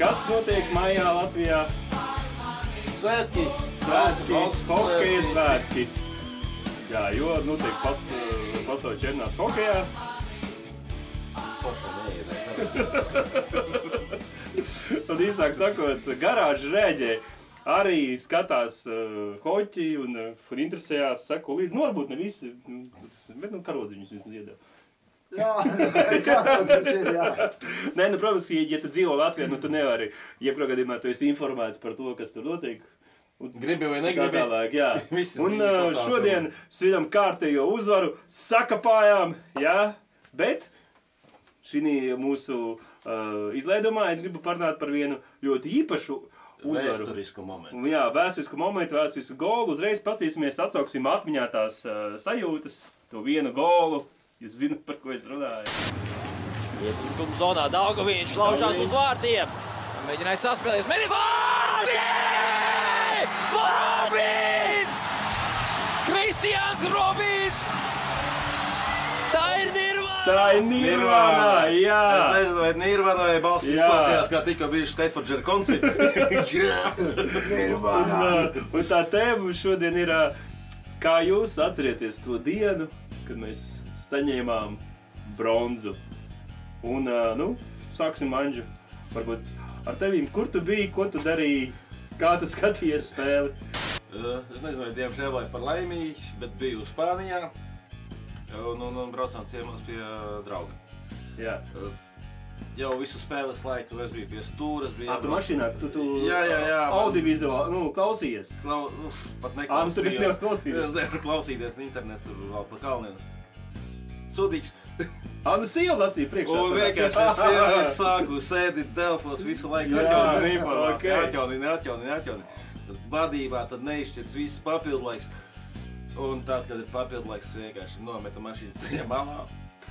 Kas notiek maijā Latvijā? Svētki! Hokeja svētki! Jā, jo notiek pasaules čempionāts hokejā. Un īsāk sakot, garāža rēģē arī skatās hoķi un interesējās, seko līdzi. Nu, varbūt ne visi, bet karodziņus vismaz iedeva. Jā, karodziņš ir, jā. Nē, nu, protams, ja tu dzīvo Latvijā, nu tu nevari, jebkurā gadījumā tu esi informēts par to, kas tur notiek. Gribi vai negribi? Tālāk, jā. Un šodien svinam kārtējo uzvaru, sakapājām, jā, bet šī mūsu izlaidumā es gribu parunāt par vienu ļoti īpašu uzvaru. Vēsturisku momentu. Jā, vēsturisku momentu, vēsturisku golu. Uzreiz pastīsimies, atsauksim atmiņā tās sajūtas, to vienu golu. Jūs zināt, par ko es runāju. Ietrukuma zonā Daugaviņš laužās uz vārtiem. Mēģināja saspēlēties. Mēģinājis vārtiem! Robins! Kristiāns Robins! Tā ir Nirvana! Tā ir Nirvana, jā! Es nezinu, vai Nirvana vai balss izklausījās, kā tikko bijuši Staffordshire koncerti. Nirvana! Un tā tēma šodien ir, kā jūs atcerieties to dienu, kad mēs saņēmām bronzu. Un, nu, sāksim, Anģu, varbūt ar tevīm, kur tu biji, ko tu darīji, kā tu skatījies spēli? Es nezinu, vai diemžēl vai par laimīgi, bet biju Spānijā un braucām ciemos pie drauga. Jā. Jau visu spēles laiku es biju pie stūras. Tu mašīnā, tu jā. Audiovizuāli, nu, klausījies? Pat neklausījos. Tu Es nevaru klausīties, internets tur vēl pa kalniem. Sūdīgs. Nu sieva lasīja priekšā. Un vienkārši es sāku sēdīt telefos visu laiku, atjauninu informāciju, atjauninu. Tad vadībā tad neizšķirts viss papildlaiks. Un tad, kad ir papildlaiks, vienkārši nometa mašīnu ceļa malā,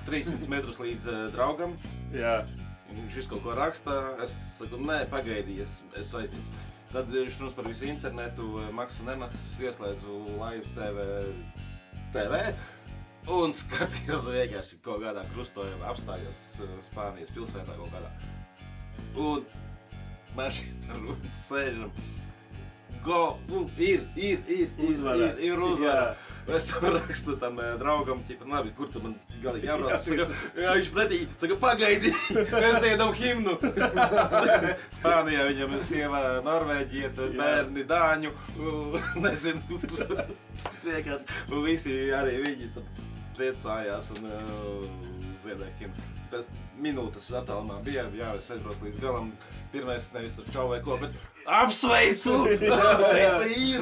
300 metrus līdz draugam. Jā. Viņš visu kaut ko rakstā, es saku, nē, pagaidī, es aizņemšu. Tad viņš runās par visu internetu, maksu nemaksas, ieslēdzu Live TV. Un skatījos vienkārši kaut kādā krustojumā, apstājos Spānijas pilsētā kaut kādā. Un mašīna sēžam. Ir uzvara. Es tam rakstu tam draugam, labi, kur tu man galīgi jābrauc? Viņš pretī, saka, pagaidi, mēs dziedam himnu. Spānijā viņam ir sieva norvēģieta, bērni dāņu, nezinu, vienkārši. Un visi arī viņi tad priecājās un dziedāja himnu. Pēc minūtes attālumā bija, jā, es aizbraucu līdz galam. Pirmais nevis tur čau vai ko, bet apsveicu! Apsveicu ir!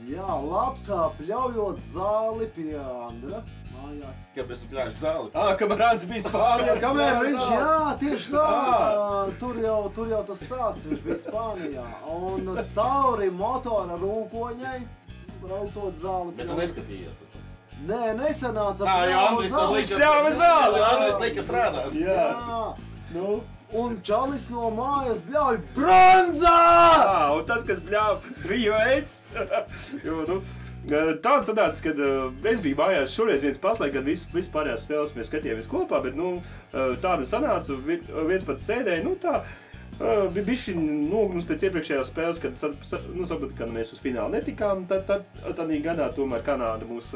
Jā, labsā pļaujot zāli pie Andra mājās. Kāpēc tu pļauji zāli? Kamēr Ants bija Spānijā. Kamēr viņš, jā, tieši tā, tur jau tas stāsts, viņš bija Spānijā. Un cauri motora rūkoņai, braucot zāli Bet tu neskatījies tad? Nē, nesanāca pļauja zāli. Andris lika strādāt. Jā. Nu. Un čalis no mājas bļauj bronzā! Un tas, kas bļauj, biju es. Jo, nu, tāds sanāca, kad es biju mājās šoreiz viens pats, lai gan viss pārējās spēles mēs skatījāmies kopā, bet, nu, tāda sanāca, viens pats sēdēja, nu, tā, bija bišķi nogums pēc iepriekšējās spēles, kad, nu, sapratu, ka mēs uz finālu netikām, tad gadā tomēr Kanāda mūs,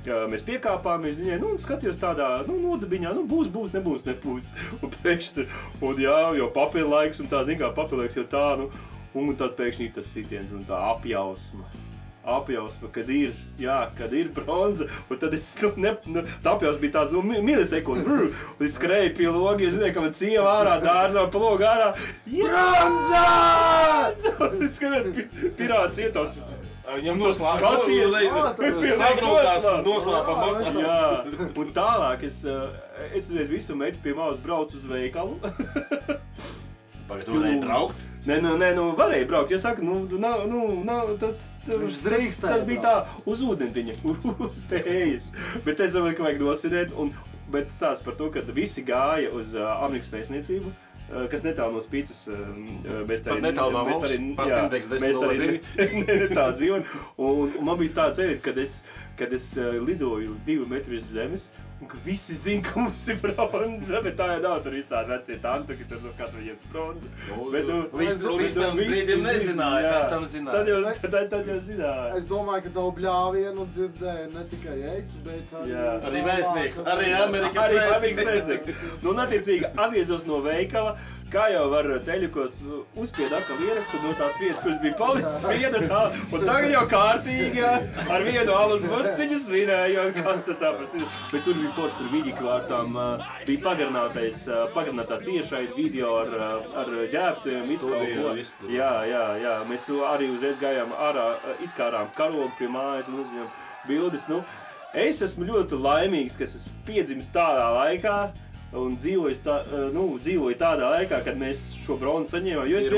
mēs piekāpāmies, viņai, nu, skatījos tādā, nu, nodabiņā, nu, būs, nebūs. Un pēkšņi, un jā, jau papildlaiks, un tā, zin kā, papildlaiks jau tā, nu, un tad pēkšņi tas sitiens un tā apjausma, kad ir bronza, un tad es, tā apjausma bija tāds, milisekundi, un es skrēju pie logi, es zināju, ka man sieva ārā, dārzā, pa logu ārā, Bronzā! Un es skatēju, pirāts ietauc. Viņam noslēpā matā. Jā, un tālāk es uzreiz visu metu pie malas braucu uz veikalu. Pagaid, tu varēji braukt? Nē, varēja braukt, ja saka, Viņš drīkstēja. Tas bija tā uz ūdentiņa, uz tējas. Bet es domāju, ka vajag nosvinēt, bet stāsts par to, ka visi gāja uz Amerikas vēstniecību, kas netālu no Spīcas. Pat netālu no mums, pastindeks 10.02. Tā dzīvo. Un man bija tāds ēdīt, kad es kad es lidoju 2 metru virs zemes, un ka visi zina, ka mums ir bronza, bet tā jau nav tur visādi vecie tantuki, tur no katru iet bronza. Bet, līdz tam brīdim nezināja, kas tam zināja. Tad jau zināja. Es domāju, ka tavu bļāvienu dzirdēja ne tikai es, bet arī vēstnieks, arī Amerikas vēstnieks. Nu, un attiecīgi atgriezos no veikala, kā jau var teļukos uzspied atkal ierakstu no tās vietas, kuras bija palicis viena tā, un tagad jau kārtīgi, jā, ar vienu alus burciņu svinēja, un kas tad tā par svinu. Bet tur bija forši, tur vidiklārtām bija pagarinātā tiešai video ar ģērbtiem, izkalko. Jā, mēs arī uzreiz gājām ārā, izkārām karogu pie mājas un uzzinām bildes. Nu, es esmu ļoti laimīgs, ka esmu piedzimis tādā laikā, un dzīvoju tādā laikā, kad mēs šo bronzu saņēmām, jo es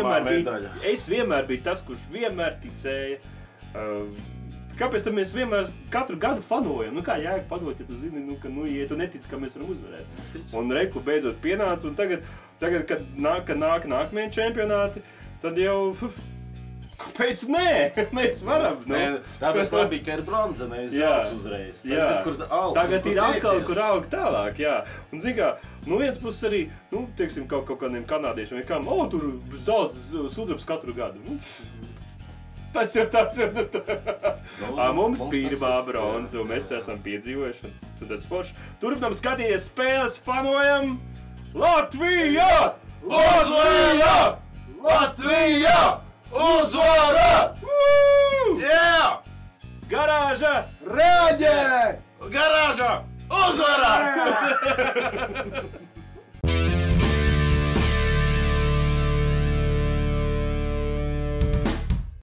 vienmēr biju tas, kurš vienmēr ticēja. Kāpēc tad mēs vienmēr katru gadu fanojam? Nu kā jēga fanot, ja tu zini, ja tu netici, ka mēs varam uzvarēt. Un reku beidzot pienāca, un tagad kad nāk nākamie čempionāti, tad jau... Kāpēc nē? Mēs varam. Tāpēc labi, ka ir bronza, nevis zelts uzreiz. Tagad ir atkal, kur aug tālāk, jā. Un zin kā, viens puses arī, teiksim, kaut kādiem kanādiešiem, tur zelts sudrabs katru gadu. Tas ir tāds, mums pirmā bronza, un mēs te esam piedzīvojuši, un tas forši. Turpinām skatīties spēles, fanojam! Latvija! Latvija! Latvija! Uzvara! Jā! Garāža! Reaģē! Garāža! Uzvara!